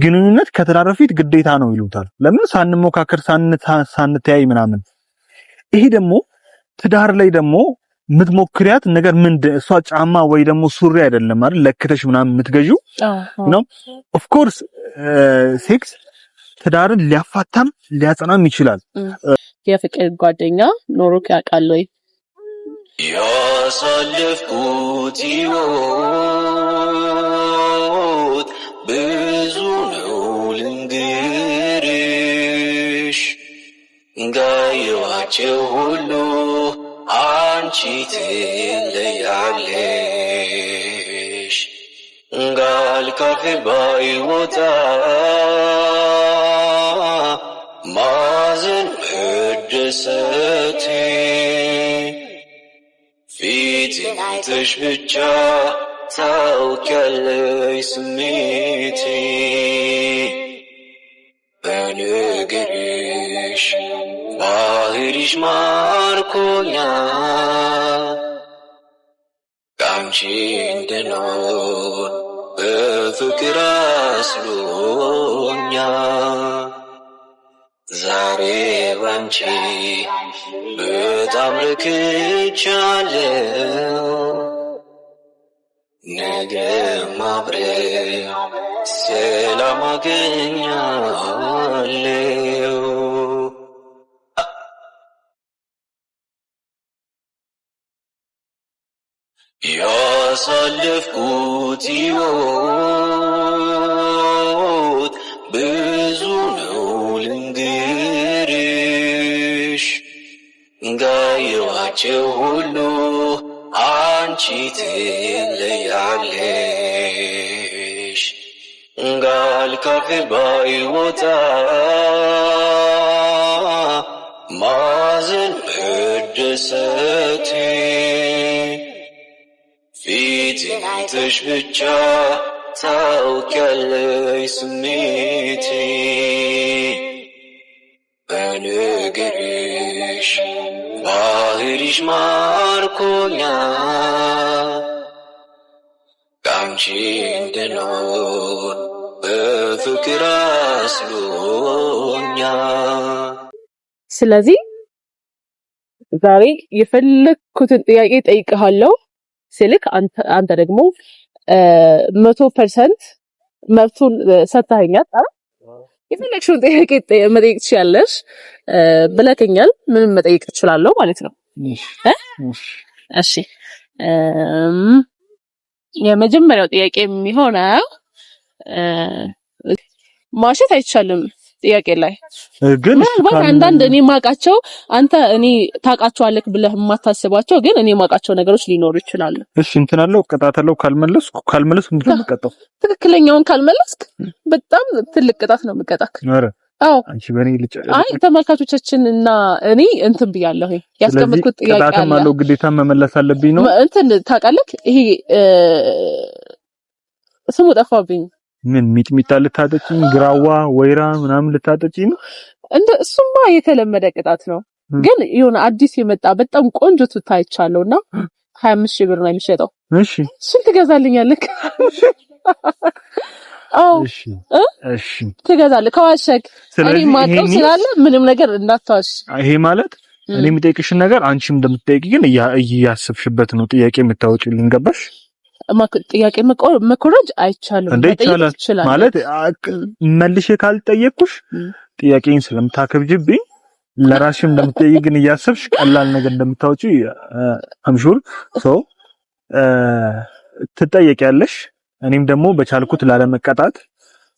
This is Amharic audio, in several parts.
ግንኙነት ከትዳር በፊት ግዴታ ነው ይሉታል። ለምን ሳንሞካከር ሳንተያይ ምናምን። ይሄ ደግሞ ትዳር ላይ ደግሞ የምትሞክሪያት ነገር ምንድን እሷ ጫማ ወይ ደግሞ ሱሪ አይደለም አይደል ለክተሽ ምናምን የምትገዢው ነው። ኦፍ ኮርስ ሴክስ ትዳርን ሊያፋታም ሊያጸናም ይችላል። የፍቅር ጓደኛ ኖሮክ ያውቃል ወይ? ያሳለፍኩት ሕይወት ብዙ ነው ልንገርሽ፣ ጋየኋቸው ሁሉ አንቺ ትለያለሽ። ቃል ካፌ ባይወጣ ማዘን መደሰቴ ፊቴን አይተሽ ብቻ ታውቂያለሽ ስሜቴ። በነገርሽ ባህሪሽ ማርኮኛል፣ ካንቺ እንድኖር በፍቅር አስሎኛል። ዛሬ ባንቺ በጣም ረክቻለሁ፣ ነገም አብረን ሰላም አገኛለሁ። ያሳለፍኩት ሕይወት ብዙ ነው ልንገርሽ፣ ጋየኋቸው ሁሉ አንቺ ትለያለሽ። ቃል ካፌ ባይወጣ ማዘን መደሰቴ ፊቴን አይተሽ ብቻ ታውቂያለሽ ስሜቴ። በነገርሽ ባህሪሽ ማርኮኛል፣ ካንቺ እንድኖር በፍቅር አስሎኛል። ስለዚህ ዛሬ የፈለኩትን ጥያቄ ጠይቅሃለሁ ስልክ አንተ ደግሞ 100% መብቱን ሰጥተኸኛል። የፈለግሽውን ጥያቄ መጠየቅ ትችያለሽ ብለከኛል። ምንም መጠየቅ እችላለሁ ማለት ነው። እሺ የመጀመሪያው ጥያቄ የሚሆነው ማሸት አይቻልም ጥያቄ ላይ ግን አንዳንድ እኔ ማቃቸው አንተ እኔ ታቃቸዋለህ ብለህ የማታስባቸው ግን እኔ ማቃቸው ነገሮች ሊኖሩ ይችላሉ። እሺ እንትን አለው ቅጣት አለው። ካልመለስኩ ምንድን ነው የምቀጣው? ትክክለኛውን ካልመለስክ በጣም ትልቅ ቅጣት ነው የምቀጣክ። አዎ አንቺ በኔ ልጅ አይ ተመልካቾቻችንና እኔ እንትን ብያለሁ። ያስቀመጥኩት ጥያቄ አለ። ቅጣትም አለው ግዴታ መመለስ አለብኝ ነው እንትን ታውቃለህ። ይሄ ስሙ ጠፋብኝ። ምን ሚጥሚጣ ልታጠጪኝ፣ ግራዋ ወይራ ምናምን ልታጠጪኝ ነው? እሱማ የተለመደ ቅጣት ነው። ግን የሆነ አዲስ የመጣ በጣም ቆንጆ ቱታ አይቻለውና 25,000 ብር ነው የሚሸጠው። እሺ እሱን ትገዛልኛለህ? አዎ እሺ ትገዛለህ ከዋሸክ። እኔ ማቀው ስላለ ምንም ነገር እንዳትዋሽ። ይሄ ማለት እኔ የምጠይቅሽን ነገር አንቺም እንደምትጠይቂ ግን እያሰብሽበት ነው ጥያቄ የምታወጪልኝ። ገባሽ? ጥያቄ መኮረጅ አይቻልም። ይቻላል ማለት መልሼ ካልጠየቅኩሽ ጥያቄን ስለምታከብጅብኝ ለራስሽም እንደምትጠይቂ ግን እያሰብሽ ቀላል ነገር እንደምታወጪ አምሹር ትጠየቂያለሽ። እኔም ደግሞ በቻልኩት ላለመቀጣት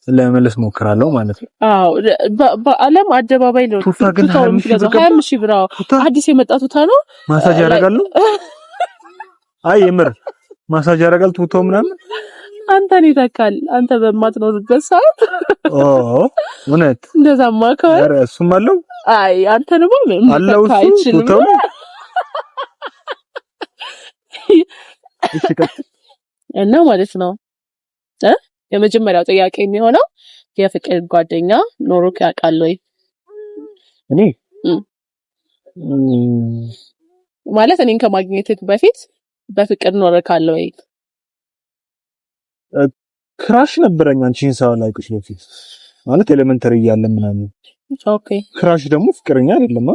ለመመለስ ሞክራለሁ ማለት ነው። አዎ በአለም አደባባይ ነው ቱታ 25,000 ብር አዲስ የመጣ ቱታ ነው። ማሳጅ ያደርጋሉ። አይ የምር ማሳጅ ያደርጋል ቱታው ምናምን። አንተን ይተካል አንተ በማትኖርበት ሰዓት። እውነት እንደዛማ ከሆነ ኧረ እሱም አለው። አይ አንተንማ ምንም አይችልም። እና ማለት ነው የመጀመሪያው ጥያቄ የሚሆነው የፍቅር ጓደኛ ኖሮክ ያውቃል ወይ? እኔ ማለት እኔን ከማግኘትህ በፊት በፍቅር ኖረካል ወይ? ክራሽ ነበረኝ አንቺን ሳላውቅሽ በፊት ማለት ኤሌመንተሪ እያለን ምናምን። ኦኬ ክራሽ ደግሞ ፍቅረኛ አይደለም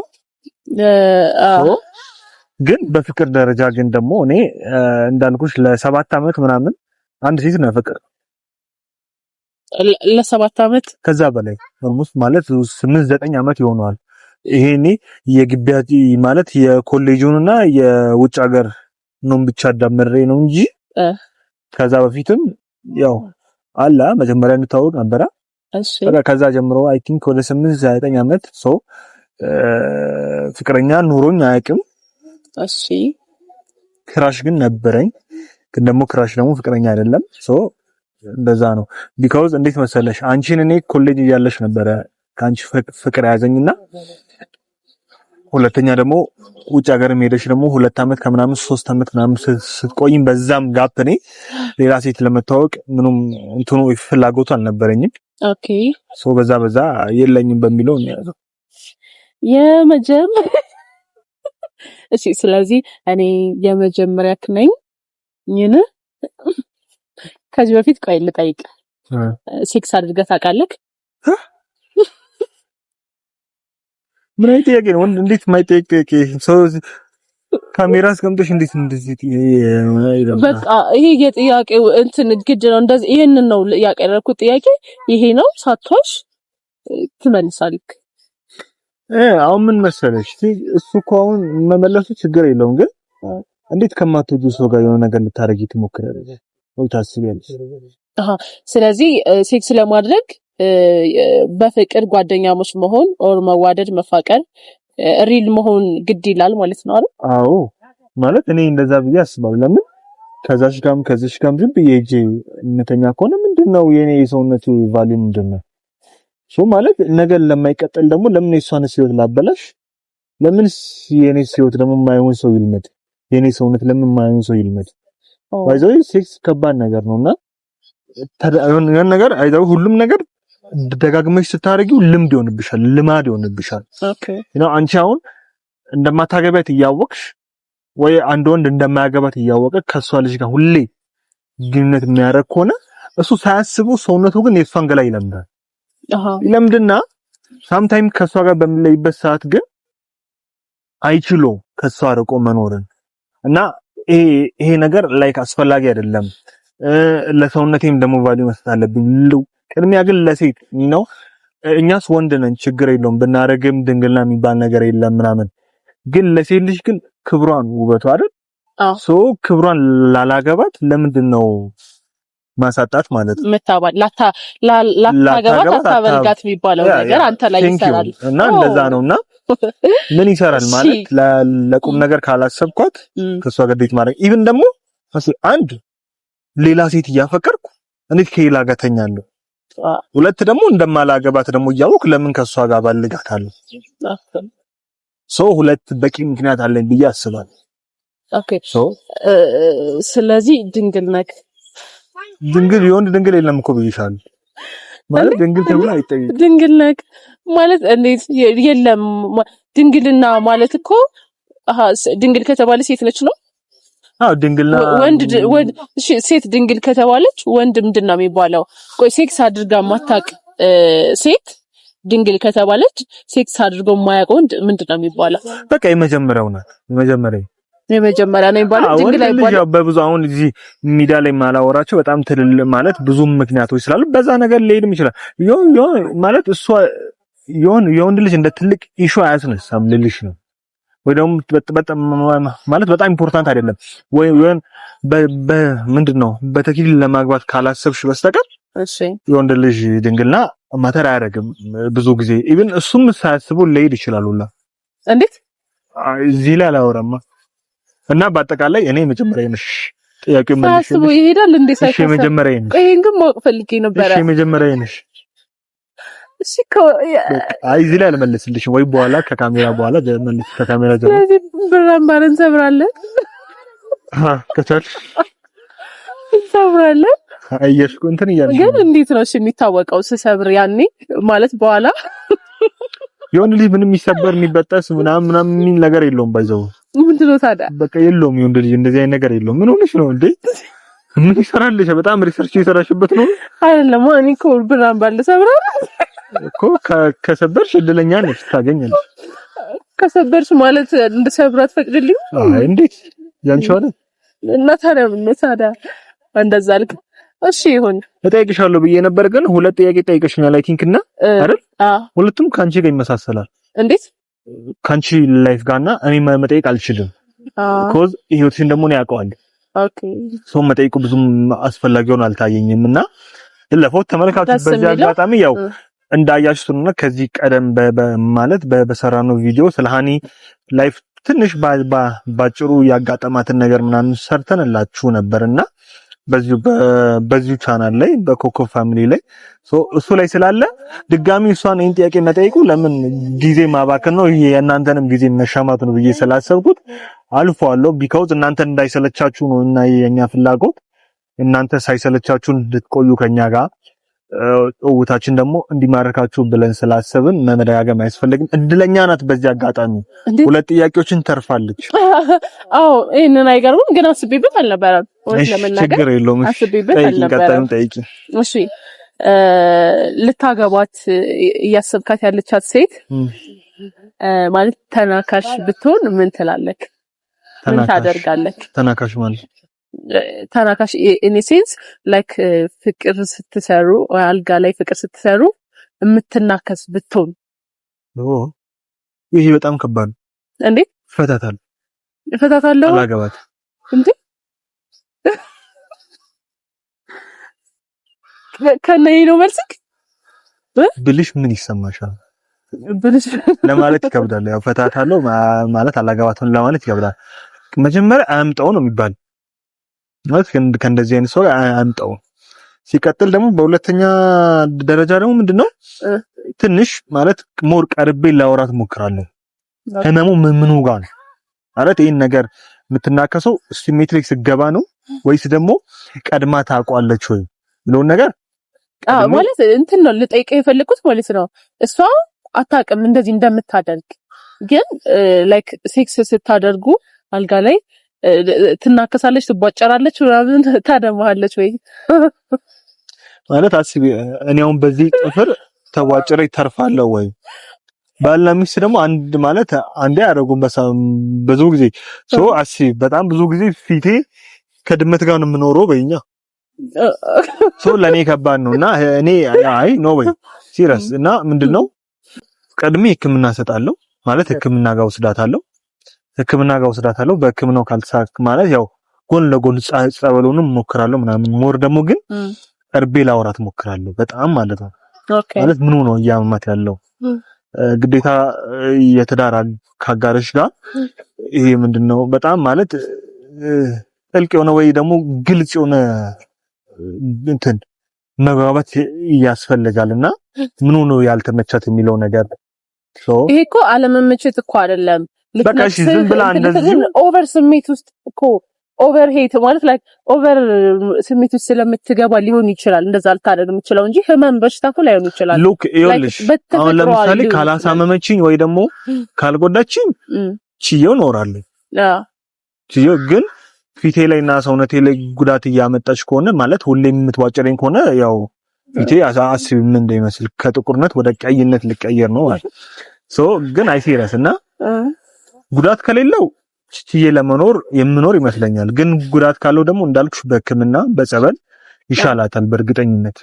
ግን በፍቅር ደረጃ ግን ደግሞ እኔ እንዳልኩሽ ለ7 አመት ምናምን አንድ ሴት ነው ፍቅር ለ7 አመት ከዛ በላይ ኦልሞስት ማለት 8-9 አመት ይሆናል። ይሄኔ የግቢያቲ ማለት የኮሌጁንና የውጭ ሀገር ነው ብቻ አዳመሬ ነው እንጂ ከዛ በፊትም ያው አላ መጀመሪያ እንታወቅ ነበር። እሺ ከዛ ጀምሮ አይ ቲንክ ወደ 8-9 አመት ፍቅረኛ ኑሮኝ አያውቅም። እሺ ክራሽ ግን ነበረኝ። ግን ደግሞ ክራሽ ደግሞ ፍቅረኛ አይደለም። እንደዛ ነው ቢኮዝ እንዴት መሰለሽ አንቺን እኔ ኮሌጅ እያለሽ ነበረ ካንቺ ፍቅር ያዘኝና ሁለተኛ ደግሞ ውጭ ሀገርም ሄደሽ ደግሞ 2 አመት ከምናምን 3 አመት ምናምን ስትቆይም በዛም ጋፕ እኔ ሌላ ሴት ለመታወቅ ምንም እንትኑ ፍላጎቱ አልነበረኝም። ኦኬ በዛ የለኝም በሚለው ነው ያዘው እሺ ስለዚህ እኔ የመጀመሪያ ነኝ ይነ ከዚህ በፊት ቆይ ልጠይቅ ሴክስ አድርገህ ታውቃለህ? ምን አይነት ጥያቄ ነው? እንዴት የማይጠይቅ ጥያቄ ሰው ካሜራ አስቀምጦሽ እንዴት እንደዚህ በቃ ይሄ የጥያቄው እንትን ግድ ነው። እንደዚህ ይሄንን ነው ያቀረብኩት ጥያቄ ይሄ ነው። ሳትዋሽ ትመልሳለህ። አሁን ምን መሰለሽ እሱ እኮ አሁን መመለሱ ችግር የለውም ግን እንዴት ከማትወዱ ሰው ጋር የሆነ ነገር ልታረጊ ትሞክራለሽ ወይ ታስቢያለሽ? ስለዚህ ሴክስ ለማድረግ በፍቅር ጓደኛሞች መሆን ኦር መዋደድ መፋቀር ሪል መሆን ግድ ይላል ማለት ነው አይደል? አዎ ማለት እኔ እንደዛ ብዬ አስባለሁ። ለምን ከዛሽ ጋርም ዝም ብዬ እጄ እነተኛ ከሆነ ምንድነው የኔ የሰውነቱ ቫልዩ ምንድነው? ማለት ነገር ለማይቀጥል ደግሞ ለምን የሷን ህይወት ላበላሽ? ለምን የኔ ህይወት ደግሞ የማይሆን ሰው ይልመድ? የኔ ሰውነት ለምን የማይሆን ሰው ይልመድ? ባይዘው ሴክስ ከባድ ነገር ነውና ያን ነገር አይደው ሁሉም ነገር ደጋግመሽ ስታረጊው ልምድ ይሆንብሻል፣ ልማድ ይሆንብሻል። ኦኬ አንቺ አሁን እንደማታገባት እያወቅሽ ወይ አንድ ወንድ እንደማያገባት እያወቀ ከሷ ልጅ ጋር ሁሌ ግንኙነት የሚያደርግ ከሆነ እሱ ሳያስበው ሰውነቱ ግን የሷን ገላ ይለምዳል። ይለምድና ሳምታይም ከሷ ጋር በሚለይበት ሰዓት ግን አይችሎ ከሷ ርቆ መኖርን እና ይሄ ነገር ላይክ አስፈላጊ አይደለም። ለሰውነቴም ደግሞ ቫልዩ መስጠት አለብኝ። ቅድሚያ ግን ለሴት ነው። እኛስ ወንድ ነን ችግር የለውም ብናረግም ድንግልና የሚባል ነገር የለም ምናምን። ግን ለሴት ልጅ ግን ክብሯን ውበቷ አይደል? ክብሯን ላላገባት ለምንድን ነው ማሳጣት ማለት ነው? መታባል ላታገባት አታበልጋት የሚባለው ነገር አንተ ላይ ይሰራል እና እንደዛ ነውና ምን ይሰራል ማለት ለቁም ነገር ካላሰብኳት ከሷ ጋር ዴት ማድረግ ኢቭን ደግሞ አንድ ሌላ ሴት እያፈቀርኩ እንዴት ከሌላ ጋር ተኛለሁ? ሁለት ደግሞ እንደማላገባት ደግሞ እያወቅ ለምን ከሷ ጋር ባልጋታለሁ? ሁለት በቂ ምክንያት አለኝ ብዬ አስባለሁ። ኦኬ ስለዚህ ድንግል ነክ የወንድ ድንግል የለም እኮ ብዬሻለሁ። ማለት ድንግል ተብሎ አይጠይቅም። ድንግል ነክ ማለት እንዴት የለም? ድንግልና ማለት እኮ ድንግል ከተባለ ሴት ነች ነው? ድንግልና ወንድ ሴት ድንግል ከተባለች ወንድ ምንድነው የሚባለው? ቆይ ሴክስ አድርጋ ማታቅ ሴት ድንግል ከተባለች ሴክስ አድርጎ የማያውቅ ወንድ ምንድነው የሚባለው? በቃ የመጀመሪያው ናት። የመጀመሪያ ነው የሚባለው። ድንግል አይባልም። በብዙ አሁን እዚህ ሚዲያ ላይ ማላወራቸው በጣም ትልል ማለት ብዙ ምክንያቶች ስላሉ በዛ ነገር ሊሄድም ይችላል። ማለት እሷ የወንድ ልጅ እንደ ትልቅ ኢሹ አያስነሳም ልልሽ ነው። ወይ ደግሞ ማለት በጣም ኢምፖርታንት አይደለም ወይ ምንድነው በተኪል ለማግባት ካላሰብሽ በስተቀር የወንድ ልጅ ድንግልና ማተር አያደርግም። ብዙ ጊዜ ኢቭን እሱም ሳያስበው ሊሄድ ይችላል ሁላ። እንዴት እዚህ ላይ አላወራማ እና በአጠቃላይ እኔ መጀመሪያ ነሽ ጥያቄው መልሽ ሳያስበው ይሄዳል እንዴ? እሺ መጀመሪያ ነሽ። ይሄን ግን ማወቅ ፈልጌ ነበር። እሺ መጀመሪያ ነሽ። እሺ እዚህ ላይ አልመለስልሽም ወይ በኋላ ከካሜራ በኋላ መልስ ከካሜራ ጀምሮ ስለዚህ ብራምባረን ሰብራለን ከቻልሽ ሰብራለን አየሽኩ እንትን እያልሽ ግን እንዴት ነው እሺ የሚታወቀው ስሰብር ያኔ ማለት በኋላ የሆነ ልጅ ምንም የሚሰበር የሚበጠስ ምናምን ምን ነገር የለውም ባይዘው ምንድነው ታዲያ በቃ የለውም የወንድ ልጅ እንደዚህ አይነት ነገር የለውም ምን ሆነሽ ነው እንዴ ምን ይሰራልሽ? በጣም ሪሰርች እየሰራሽበት ነው አይደለም? እኔ እኮ ብራን ባልሰብራ እኮ ከሰበርሽ እድለኛ ነሽ ታገኛለሽ። ከሰበርሽ ማለት እንድሰብራት ፈቅድልኝ? አይ እንዴት ያንቺው አይደል? እና ታዲያ እንደዛ አልክ። እሺ ይሁን እጠይቅሻለሁ ብዬ ነበር፣ ግን ሁለት ጥያቄ ጠይቀሽኛል። አይ ቲንክ እና አይደል? ሁለቱም ካንቺ ጋር ይመሳሰላል። እንዴት? ካንቺ ላይፍ ጋርና እኔ መጠየቅ አልችልም። ኮዝ ህይወትሽን ደግሞ ነው ያውቀዋል። ኦኬ ሰው መጠየቁ ብዙም አስፈላጊ ሆኖ አልታየኝም እና ለፎት ተመልካቾች በዚህ አጋጣሚ ያው እንዳያችሁት ነው ከዚህ ቀደም ማለት በሰራነው ቪዲዮ ስለ ሃኒ ላይፍ ትንሽ ባጭሩ ያጋጠማትን ነገር ምናምን ሰርተንላችሁ ነበርና በዚሁ ቻናል ላይ በኮኮብ ፋሚሊ ላይ እሱ ላይ ስላለ ድጋሚ እሷን ይሄን ጥያቄ መጠየቁ ለምን ጊዜ ማባከን ነው የእናንተንም ጊዜ መሻማት ነው ብዬ ስላሰብኩት አልፏለሁ። ቢካውዝ እናንተን እንዳይሰለቻችሁ ነው እና የኛ ፍላጎት እናንተ ሳይሰለቻችሁ እንድትቆዩ ከኛ ጋር ውታችን ደግሞ እንዲማርካችሁ ብለን ስላሰብን መመደጋገም አያስፈልግም። እድለኛ ናት። በዚህ አጋጣሚ ሁለት ጥያቄዎችን ተርፋለች። አዎ ይሄንን አይገርምም፣ ግን አስቤበት አልነበረም። እሺ ችግር የለውም። ጠይቂ። እሺ ልታገባት እያሰብካት ያለቻት ሴት ማለት ተናካሽ ብትሆን ምን ትላለህ? ምን ታደርጋለህ? ተናካሽ ማለት ተናካሽ ኢን ሴንስ ላይክ ፍቅር ስትሰሩ አልጋ ላይ ፍቅር ስትሰሩ የምትናከስ ብትሆን። ይሄ በጣም ከባድ ነው እንዴ? ፈታታለሁ አላገባት እንዴ? ከነይ ነው መልስክ ብልሽ ምን ይሰማሻል? ብልሽ ለማለት ይከብዳል። ያው ፈታታለሁ ማለት አላገባትም ለማለት ይከብዳል። መጀመሪያ አምጣው ነው የሚባል ማለት ከእንደዚህ አይነት ሰው አምጣው። ሲቀጥል ደግሞ በሁለተኛ ደረጃ ደግሞ ምንድነው ትንሽ ማለት ሞር ቀርቤ ላወራት ሞክራለሁ። ህመሙ ምኑ ጋር ነው ማለት ይሄን ነገር የምትናከሰው ሲሜትሪክስ ገባ ነው ወይስ ደግሞ ቀድማ ታውቋለች ወይ ብሎን ነገር ማለት እንትን ነው ልጠይቀው የፈለኩት ማለት ነው። እሷ አታውቅም እንደዚህ እንደምታደርግ፣ ግን ላይክ ሴክስ ስታደርጉ አልጋ ላይ ትናከሳለች፣ ትቧጨራለች፣ ምናምን ታደማለች ወይ ማለት አስቢ። እኔ አሁን በዚህ ጥፍር ተቧጭሬ ተርፋለሁ ወይ? ባልና ሚስት ደግሞ አንድ ማለት አንዴ ያደረጉን ብዙ ጊዜ አስቢ። በጣም ብዙ ጊዜ ፊቴ ከድመት ጋር ነው የምኖረው በእኛ ለኔ ከባድ ነውና እኔ አይ ኖ ወይ ሲሪየስ እና ምንድነው ቀድሜ ህክምና ሰጣለሁ ማለት ህክምና ጋር ወስዳታለሁ። በህክምናው ካልተሳካ ማለት ያው ጎን ለጎን ጸበሉንም ሞክራለሁ ምናምን ሞር ደግሞ ግን ቀርቤ ላወራት ሞክራለሁ በጣም ማለት ነው። ማለት ምኑ ነው እያመማት ያለው ግዴታ የትዳር ካጋረሽ ጋር ይሄ ምንድነው በጣም ማለት ጥልቅ የሆነ ወይ ደግሞ ግልጽ የሆነ እንትን መግባባት ያስፈልጋልና ምኑ ነው ያልተመቻት የሚለው ነገር ይሄ እኮ አለመመቸት እኮ አይደለም። በቃ እሺ ዝም ብላ እንደዚህ ኦቨር ስሜት ውስጥ እኮ ኦቨር ሄት ማለት ላይክ ኦቨር ስሜት ውስጥ ስለምትገባ ሊሆን ይችላል እንደዛ ልታደርግ የምችለው እንጂ ህመም በሽታ እኮ ላይሆን ይችላል። ሉክ ይኸውልሽ አሁን ለምሳሌ ካላሳመመችኝ ወይ ደግሞ ካልጎዳችኝ ችዬው እኖራለሁ። ችዬው ግን ፊቴ ላይና ሰውነቴ ላይ ጉዳት እያመጣች ከሆነ ማለት ሁሌም የምትዋጨረኝ ከሆነ ያው ፊቴ አስቢ ምን እንደሚመስል ከጥቁርነት ወደ ቀይነት ልቀየር ነው ማለት ግን አይሲረስና ጉዳት ከሌለው ችዬ ለመኖር የምኖር ይመስለኛል። ግን ጉዳት ካለው ደግሞ እንዳልኩሽ በህክምና በጸበል ይሻላታል በእርግጠኝነት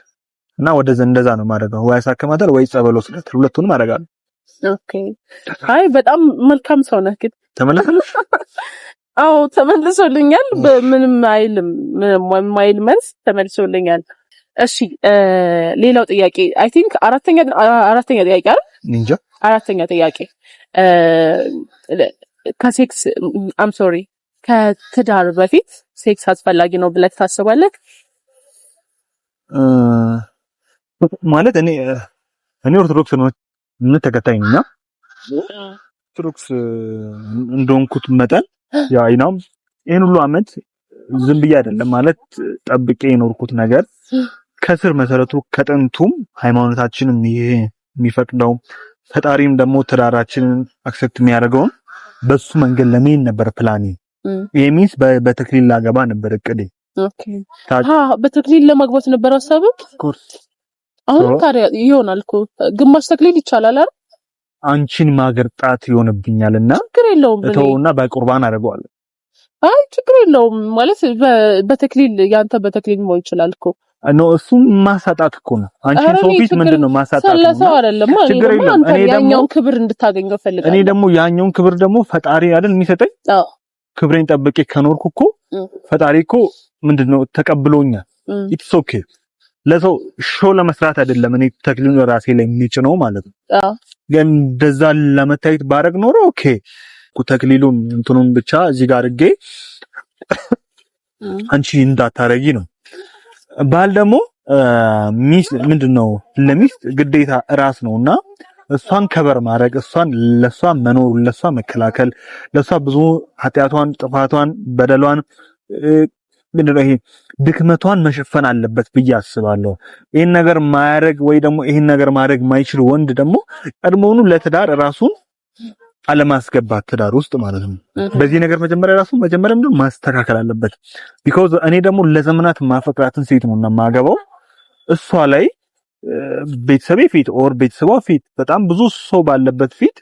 እና እንደዛ ነው ማድረገው። ወይ ያሳከማታል ወይ ጸበል ወስዳታል። ሁለቱንም አደርጋለሁ። ኦኬ አይ በጣም መልካም ሰው ነህ። ግን ተመለሰልሽ? አዎ ተመልሶልኛል። ምንም አይል መልስ ተመልሶልኛል። እሺ ሌላው ጥያቄ አይ ቲንክ አራተኛ ጥያቄ አይደል? እንጃ አራተኛ ጥያቄ ከሴክስ አም ሶሪ ከትዳር በፊት ሴክስ አስፈላጊ ነው ብለህ ታስባለህ? ማለት እኔ ኦርቶዶክስ ነው ተከታይ ነኝ። ኦርቶዶክስ እንደሆንኩት መጠን ያው አይናም ይሄን ሁሉ አመት ዝም ብዬ አይደለም ማለት ጠብቄ የኖርኩት ነገር ከስር መሰረቱ ከጥንቱም ሃይማኖታችንም ይሄ የሚፈቅደው ፈጣሪም ደግሞ ትዳራችንን አክሰፕት የሚያደርገውን በሱ መንገድ ለምን ነበር ፕላኔ። ይሄ ሚንስ በተክሊል ላገባ ነበር እቅዴ ኦኬ በተክሊል ለማግባት ነበር ሐሳቡ ኮርስ አሁን ታዲያ ይሆናል እኮ ግማሽ ተክሊል ይቻላል አይደል አንቺን ማገርጣት ይሆንብኛልና ችግር የለውም እተውና በቁርባን አደርገዋለሁ አይ ችግር የለውም ማለት በተክሊል ያንተ በተክሊል ነው ይችላል እኮ ነው እሱም ማሳጣት እኮ ነው አንቺ ሶፊት ምንድነው ማሳጣት ነው ሰው አይደለም ችግር የለም እኔ ያኛውን ክብር እንድታገኘው ፈልጋለሁ እኔ ደግሞ ያኛውን ክብር ደግሞ ፈጣሪ አይደል የሚሰጠኝ አዎ ክብሬን ጠብቄ ከኖርኩ እኮ ፈጣሪ እኮ ምንድነው ተቀብሎኛል ኢትስ ኦኬ ለሰው ሾው ለመስራት አይደለም እኔ ተክሊሉን ራሴ ላይ የሚጭነው ማለት ነው አዎ ግን እንደዛ ለመታየት ባረግ ኖሮ ኦኬ ተክሊሉን እንትኑን ብቻ እዚህ ጋር አድርጌ አንቺ እንዳታረጊ ነው ባል ደግሞ ሚስት ምንድነው ለሚስት ግዴታ ራስ ነውና እሷን ከበር ማድረግ እሷን ለሷ መኖር ለሷ መከላከል ለሷ ብዙ ኃጢያቷን ጥፋቷን በደሏን ምንድነው ይሄ ድክመቷን መሸፈን አለበት ብዬ አስባለሁ ይሄን ነገር ማያረግ ወይ ደግሞ ይሄን ነገር ማድረግ ማይችል ወንድ ደግሞ ቀድሞውኑ ለትዳር ራሱን አለማስገባት ትዳር ውስጥ ማለት ነው በዚህ ነገር መጀመሪያ ምንድነው ማስተካከል አለበት ቢኮዝ እኔ ደግሞ ለዘመናት ማፈቅራትን ሴት ነውና ማገባው እሷ ላይ ቤተሰቤ ፊት ኦር ቤተሰቧ ፊት በጣም ብዙ ሰው ባለበት ፊት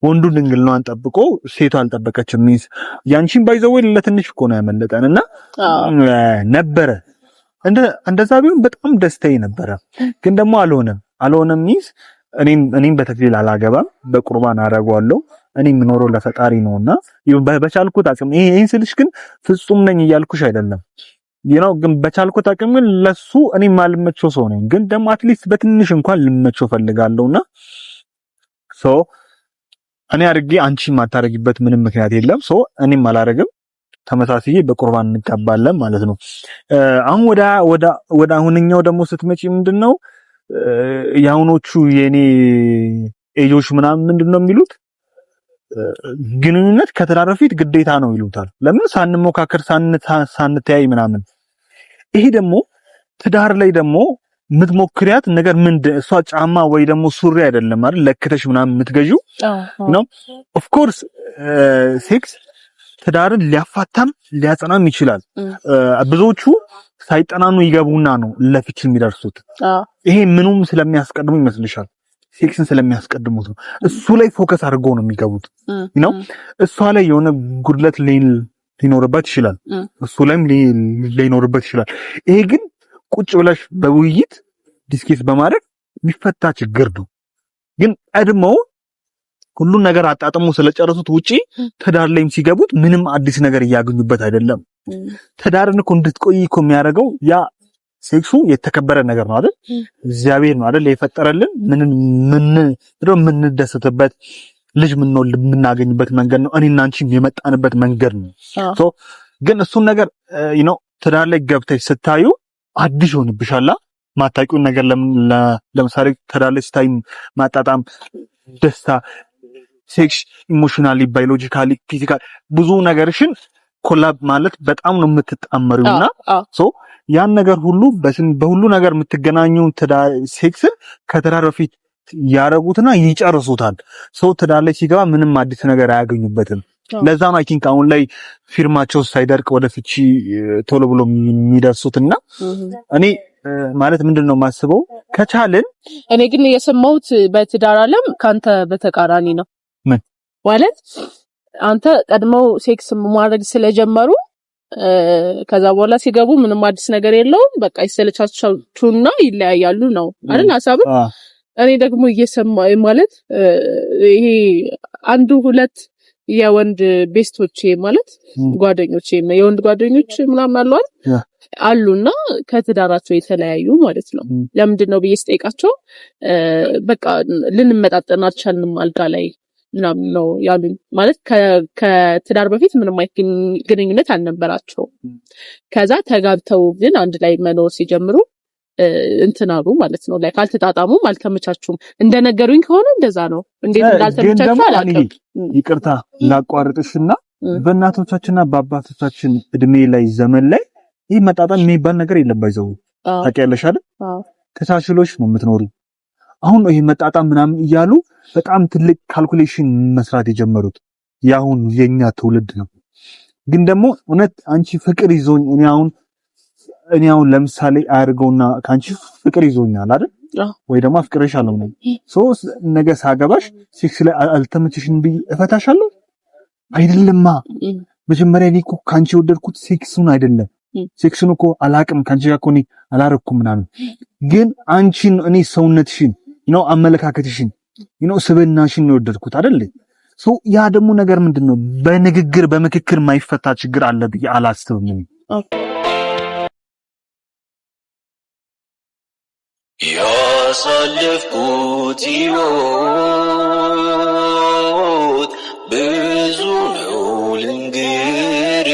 ወንዱ ድንግልናዋን ጠብቆ ሴቷ አልጠበቀችም ሚስ ያንቺን ባይዘው ለትንሽ እኮ ነው ያመለጠንና ነበረ እንደዛ ቢሆን በጣም ደስታዬ ነበረ ግን ደግሞ አልሆነም ሚስ እኔም በተክሊል አላገባም በቁርባን አደርገዋለሁ እኔ የምኖረው ለፈጣሪ ነውና በቻልኩት አቅም ይሄን ስልሽ ግን ፍጹም ነኝ እያልኩሽ አይደለም ግን በቻልኩት አቅም ግን ለሱ እኔ ማልመቸው ሰው ነኝ ግን ደግሞ አትሊስት በትንሽ እንኳን ልመቸው ፈልጋለሁና ሶ እኔ አድርጌ አንቺ ማታረጊበት ምንም ምክንያት የለም ሶ እኔም አላረግም ተመሳሳይ በቁርባን እንቀባለን ማለት ነው አሁን ወደ አሁንኛው ደግሞ ስትመጪ ምንድነው ያውኖቹ የኔ ኤጆች ምንድነው የሚሉት ግንኙነት ከትዳር በፊት ግዴታ ነው ይሉታል ለምን ሳንሞካከር ሳንተያይ ምናምን ይሄ ደግሞ ትዳር ላይ ደግሞ ምትሞክሪያት ነገር እሷ ጫማ ወይ ደግሞ ሱሪ አይደለም አይደል ለክተሽ ምናምን የምትገዢው ነው ኦፍ ኮርስ ሴክስ ትዳርን ሊያፋታም ሊያጸናም ይችላል ብዙዎቹ ሳይጠናኑ ይገቡና ነው ለፍቺ የሚደርሱት ይሄ ምኑም ስለሚያስቀድሙ ይመስልሻል ሴክስን ስለሚያስቀድሙት ነው እሱ ላይ ፎከስ አድርገው ነው የሚገቡት ነው እሷ ላይ የሆነ ጉድለት ሊኖርበት ይችላል እሱ ላይም ሊኖርበት ይችላል ይሄ ግን ቁጭ ብለሽ በውይይት ዲስከስ በማድረግ የሚፈታ ችግር ነው ግን ቀድመው ሁሉን ነገር አጣጥሞ ስለጨረሱት ውጪ ትዳር ላይም ሲገቡት ምንም አዲስ ነገር ያገኙበት አይደለም ትዳርን እኮ እንድትቆይ እኮ የሚያደርገው ያ ሴክሱ የተከበረ ነገር ነው አይደል እግዚአብሔር ነው አይደል የፈጠረልን ምን ደስተበት ልጅ ምን ነው የምናገኝበት መንገድ ነው እኔና አንቺም የመጣንበት መንገድ ነው ሶ ግን እሱን ነገር ትዳር ላይ ገብተሽ ስታዩ አዲስ ሆነብሻላ ማታቂውን ነገር ለምሳሌ ትዳር ላይ ስታይ ማጣጣም ደስታ ሴክስ ኢሞሽናሊ ባዮሎጂካሊ ፊዚካሊ ብዙ ነገርሽን ኮላብ ማለት በጣም ነው የምትጣመሩና ሶ ያን ነገር ሁሉ በሁሉ ነገር የምትገናኙ ትዳር ሴክስ ከትዳር በፊት ያረጉትና ይጨርሱታል ሶ ትዳር ላይ ሲገባ ምንም አዲስ ነገር አያገኙበትም ለዛ ነው አይ ቲንክ አሁን ላይ ፊርማቸው ሳይደርቅ ወደ ፍቺ ቶሎ ብሎ የሚደርሱትና እኔ ማለት ምንድነው ማስበው ከቻልን እኔ ግን የሰማሁት በትዳር ዓለም ካንተ በተቃራኒ ነው ምን ማለት አንተ ቀድመው ሴክስ ማድረግ ስለጀመሩ ከዛ በኋላ ሲገቡ ምንም አዲስ ነገር የለውም በቃ ይሰለቻቹና ይለያያሉ ነው አይደል ሐሳብ እኔ ደግሞ እየሰማ ማለት ይሄ አንዱ ሁለት የወንድ ቤስቶቼ ማለት ጓደኞቼ የወንድ ጓደኞች ምናምን አሉና ከትዳራቸው የተለያዩ ማለት ነው ለምንድን ነው ብዬ ስጠይቃቸው በቃ ልንመጣጠን አልቻልንም አልጋ ላይ ምናምን ነው ያሉኝ ማለት ከትዳር በፊት ምንም አይነት ግንኙነት አልነበራቸው ከዛ ተጋብተው ግን አንድ ላይ መኖር ሲጀምሩ እንትናሩ ማለት ነው ላይ ካልተጣጣሙም አልተመቻቹም እንደነገሩኝ ከሆነ እንደዛ ነው እንዴት እንዳልተመቻቹ አላውቅም ይቅርታ ላቋርጥሽና በእናቶቻችንና በአባቶቻችን እድሜ ላይ ዘመን ላይ ይህ መጣጣም የሚባል ነገር የለም ባይዘው ታውቂያለሽ አይደል ተሳሽሎሽ ነው የምትኖሩ አሁን ነው ይሄ መጣጣም ምናምን እያሉ በጣም ትልቅ ካልኩሌሽን መስራት የጀመሩት ያሁን የኛ ትውልድ ነው ግን ደግሞ እውነት አንቺ ፍቅር ይዞኝ እኔ አሁን እኔ አሁን ለምሳሌ አያርገውና ካንቺ ፍቅር ይዞኛል አይደል ወይ ደግሞ አፍቅሬሻለሁ ነው ሶስ ነገ ሳገባሽ ሴክስ ላይ አልተመቸሽም ብዬ እፈታሻለሁ አይደለማ መጀመሪያ እኔ እኮ ካንቺ ወደድኩት ሴክሱን አይደለም ሴክሱን እኮ አላቅም ካንቺ ጋር እኮ እኔ አላረኩም ምናምን ግን አንቺን እኔ ሰውነትሽን ነው አመለካከትሽን ነው ስብናሽን ነው ወደድኩት አይደል ሶ ያ ደግሞ ነገር ምንድነው በንግግር በምክክር ማይፈታ ችግር አለ ብዬ አላስብም ያሳለፍኩት ሕይወት ብዙ ነው ልንገርሽ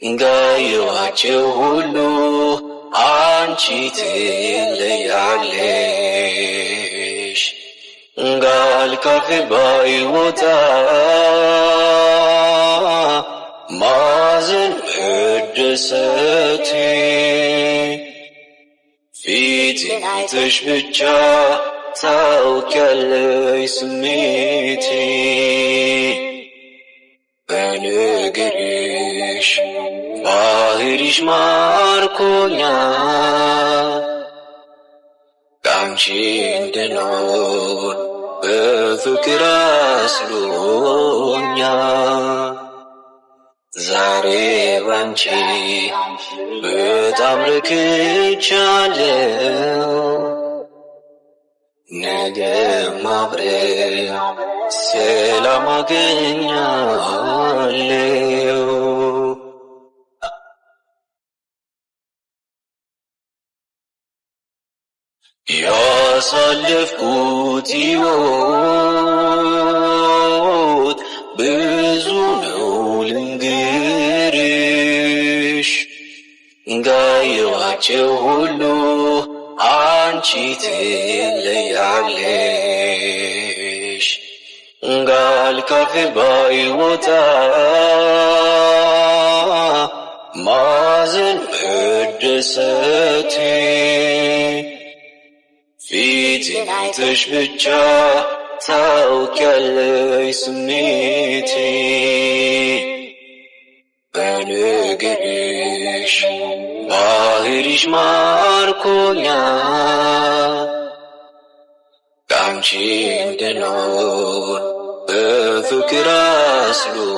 እንዳየኋቸው ሁሉ አንቺ ትለያለሽ እንዳልካፍ ባይወጣ ማዘን መደሰቴ ፊትሽ ብቻ ታውቂያለሽ ስሜቴ በነገርሽ ባህሪሽ ማርኮኛል ካንቺ እንድኖር በፍቅር አስሎኛል ዛሬ ባንቺ በጣም ረክቻለሁ ነገም አብረን ሰላም አገኛለሁ ያሳለፍኩት ሕይወት ብዙ ነው ልንገርሽ እንዳየኋቸው ሁሉ አንቺ ትለያለሽ እንዳልካፍ ባይወጣ ማዘን መደሰቴ ፊትሽ ብቻ ታውቂያለሽ ስሜቴ በነገርሽ ባህሪሽ ማርኮኛል ካንቺ እንድኖር በፍቅር አስሎኛል